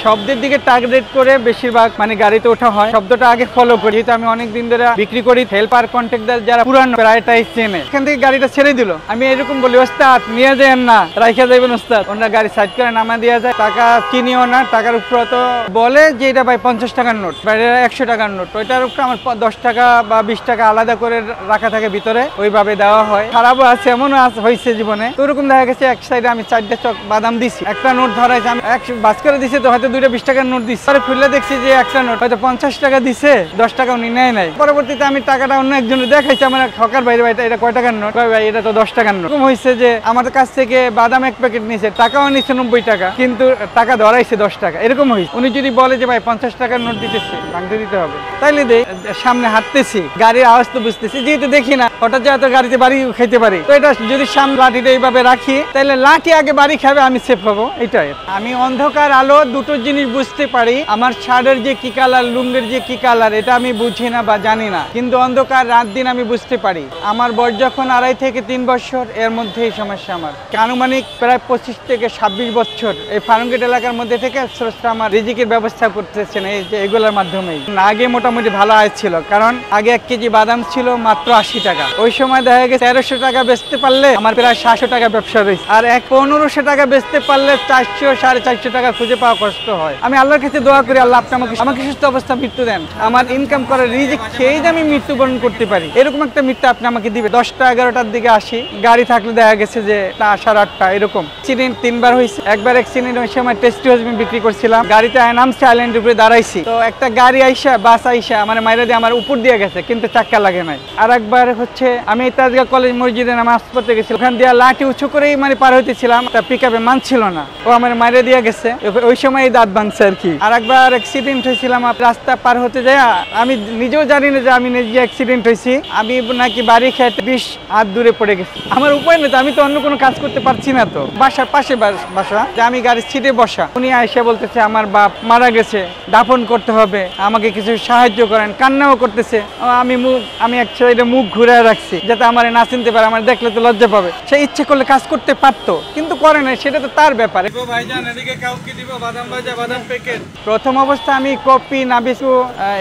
শব্দের দিকে টার্গেট করে বেশিরভাগ মানে গাড়িতে ওঠা হয়, শব্দটা আগে ফলো করি। যেহেতু আমি অনেকদিন ধরে বিক্রি করি, হেল্পার কন্ট্রাক্টর যারা পুরানো প্রায়টাই চেনে, এখান থেকে গাড়িটা ছেড়ে দিল, আমি এরকম বলি ওস্তাদ নিয়ে যাবেন না, রাইখা যাবেন ওস্তাদ। ওনারা গাড়ি সাইড করে নামা দেওয়া যায়, টাকা চিনিও না, টাকার উপর তো বলে যে এটা ভাই 50 টাকার নোট, বাইরে 100 টাকার নোট, ওইটার উপরে আমার 10 টাকা বা 20 টাকা আলাদা করে রাখা থাকে ভিতরে, ওইভাবে দেওয়া হয়। খারাপও আছে, এমনও হয়েছে জীবনে। তো ওরকম দেখা গেছে এক সাইডে আমি 4টা চক বাদাম দিছি, একটা নোট ধরাইছে, আমি বাস করে দিছি, তো হয়তো 2টা 20 টাকার নোট দিচ্ছি, পরে খুললে দেখছি যে একটা নোট হয়তো 50 টাকা দিছে, 10 টাকা উনি নেয় নাই। পরবর্তীতে আমি টাকাটা অন্য একজনের দেখাইছি, আমার হকার ভাই, এটা কয় টাকার নোট? ভাই এটা তো 10 টাকার নোট। এরকম হয়েছে যে আমাদের কাছ থেকে বাদাম 1 প্যাকেট নিয়েছে, টাকাও নিচ্ছে 90 টাকা, কিন্তু টাকা ধরাইছে 10 টাকা। এরকম হয়েছে। উনি যদি বলে যে ভাই 50 টাকার নোট দিতেছে, ভাঙতে দিতে হবে, তাইলে সামনে হাঁটতেছি, গাড়ির আওয়াজ তো বুঝতেছি, যেহেতু দেখি না, হঠাৎ যেহেতু গাড়িতে বাড়ি খাইতে পারি, তো এটা যদি সামনে লাঠিটা এইভাবে রাখি, তাহলে লাঠি আগে বাড়ি খাবে, আমি সেফ হবো। এটাই। আমি অন্ধকার আলো দুটো জিনিস বুঝতে পারি। আমার শার্টের যে কি কালার, লুঙ্গের যে কি কালার, এটা আমি বুঝি না বা জানি না, কিন্তু অন্ধকার রাত দিন আমি বুঝতে পারি। আমার বয়স যখন 2.5 থেকে 3 বছর, এর মধ্যে এই সমস্যা আমার। আনুমানিক প্রায় 25 থেকে 26 বছর এই ফার্মগেট এলাকার মধ্যে থেকে স্রষ্টা আমার রিজিকের ব্যবস্থা করতেছেন এই যে এগুলোর মাধ্যমেই। আগে মোটামুটি ভালো আয় ছিল, কারণ আগে 1 কেজি বাদাম ছিল মাত্র 80 টাকা। ওই সময় দেখা গেছে 1300 টাকা বেচতে পারলে আমার প্রায় 700 টাকা ব্যবসা রয়েছে, আর 1500 টাকা বেচতে পারলে 400 450 টাকা খুঁজে পাওয়া কষ্ট হয়। আমি আল্লাহর কাছে দোয়া করি, আল্লাহ আপনি আমাকে সুস্থ অবস্থা মৃত্যু দেন, আমার ইনকাম করার রিজিক খেয়ে যে আমি মৃত্যুবরণ করতে পারি, এরকম একটা মৃত্যু আপনি আমাকে দিবে। 10টা 11টার দিকে আসি, গাড়ি থাকলে দেখা গেছে যে 8:30 এরকম। অ্যাক্সিডেন্ট 3বার হয়েছে। একবার অ্যাক্সিডেন্ট ওই সময় টেস্টি হাজবেন্ড বিক্রি করছিলাম, গাড়িতে নামছে, আইল্যান্ড উপরে দাঁড়াইছি, তো একটা গাড়ি আইসা, বাস আইসা মানে মাইরা দিয়ে আমার উপর দিয়ে গেছে, কিন্তু চাক্কা লাগে নাই। আর একবার হচ্ছে আমি তাজগা কলেজ মসজিদে নামাজ পড়তে গেছি, ওখান দিয়ে লাঠি উঁচু করেই মানে পার হইতেছিলাম, তা পিকআপে মানছিল না, ও আমার মাইরা দিয়ে গেছে, ওই সময় দাঁত ভাঙছে আর কি। আর একবার অ্যাক্সিডেন্ট হয়েছিলাম রাস্তা পার হতে যায়, আমি নিজেও জানি না যে আমি নিজে অ্যাক্সিডেন্ট হয়েছি, আমি নাকি বাড়ি খেয়ে 20 হাত দূরে পড়ে গেছি। আমার উপায় নেই, আমি তো অন্য কোনো কাজ করতে পারছি না, তো বাসার পাশে বাসা, যে আমি গাড়ির সিটে বসা, উনি এসে বলতেছে আমার বাপ মারা গেছে, দাফন করতে হবে, আমাকে কিছু সাহায্য করেন, কান্নাও করতেছে। আমি এক সাইডে মুখ ঘুরে রাখছি যাতে আমার না চিনতে পারে, আমার দেখলে তো লজ্জা পাবে। সে ইচ্ছে করলে কাজ করতে পারতো, কিন্তু করে না, সেটা তো তার ব্যাপারে। প্রথম অবস্থা আমি কপি, নাবিস্কু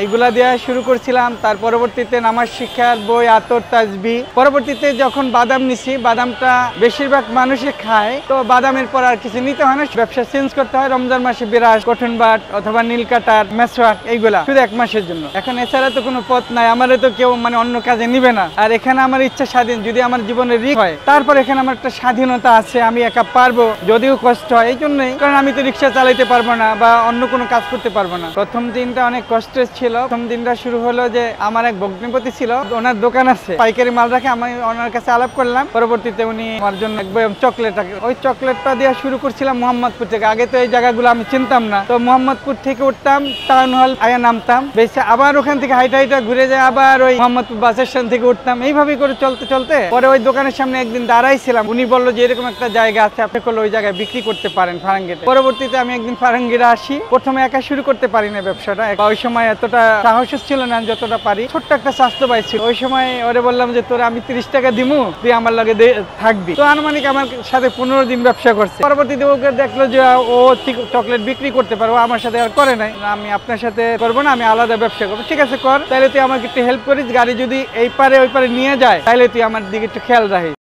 এগুলা দেওয়া শুরু করছিলাম, তার পরবর্তীতে নামাজ শিক্ষার বই, আতর, তাসবি। পরবর্তীতে যখন বাদাম নিছি, বাদামটা বেশিরভাগ মানুষে খায়, তো বাদামের পর আর কিছু নিতে হয় না, ব্যবসা চেঞ্জ করতে হয়। রমজান মাসে বিরাজ, কঠিন বাট অথবা নীল কাটার, মেসওয়াক, এইগুলা শুধু 1 মাসের জন্য। এখন এছাড়া তো কোনো পথ নাই, আমারে তো কেউ মানে অন্য কাজে নিবে না। আর এখানে আমার ইচ্ছা স্বাধীন, যদি আমার জীবনে রিস্ক হয়, তারপর এখানে আমার একটা স্বাধীনতা আছে, আমি একা পারবো, যদিও কষ্ট হয় এই জন্যই, কারণ আমি তো রিক্সা চালাইতে পারবো না বা অন্য কোনো কাজ করতে পারবো না। প্রথম দিনটা অনেক কষ্টের ছিল। প্রথম দিনটা শুরু হলো যে আমার এক ভগ্নিপতি ছিল, ওনার দোকান আছে, পাইকারি মাল রাখে, আমি ওনার কাছে আলাপ করলাম। পরবর্তীতে উনি আমার জন্য এক বয়াম চকলেট রাখে, ওই চকলেটটা দিয়ে শুরু করছিলাম মোহাম্মদপুর থেকে। আগে তো এই জায়গাগুলো আমি চিনতাম না, তো মোহাম্মদপুর থেকে উঠতাম, টাউন হল আয়া নামতাম, বেশি আবার ওখান থেকে হাইটা ঘুরে যায়, আবার ওই মোহাম্মদপুর বাস স্ট্যান্ড থেকে উঠতাম, এইভাবে করে চলতে চলতে পরে ওই দোকানের সামনে একদিন দাঁড়াইছিলাম, উনি বললো যে এরকম একটা জায়গা আছে, আপনি করলে ওই জায়গায় বিক্রি করতে পারেন ফারাঙ্গিতে। পরবর্তীতে আমি একদিন ফারাঙ্গিরা আসি, প্রথমে একা শুরু করতে পারি না ব্যবসাটা, ওই সময় এতটা সাহস ছিল না যতটা পারি। ছোট্ট একটা স্বাস্থ্য পাই ছিল, ওই সময় ওরে বললাম যে তোরা আমি 30 টাকা দিমু, তুই আমার লগে থাকবি। তো আনুমানিক আমার সাথে 15 দিন ব্যবসা করছে। পরবর্তীতে ওকে দেখলো যে ও চকলেট বিক্রি করতে পারবো, আমার সাথে আর করে নাই, আমি আপনার সাথে করবো না, আমি আলাদা ব্যবসা করবো। ঠিক আছে কর, তাহলে তুই আমাকে একটু হেল্প করিস, গাড়ি যদি এই পারে ওই পারে নিয়ে যায়, তাহলে তুই আমার দিকে একটু খেয়াল রাখিস।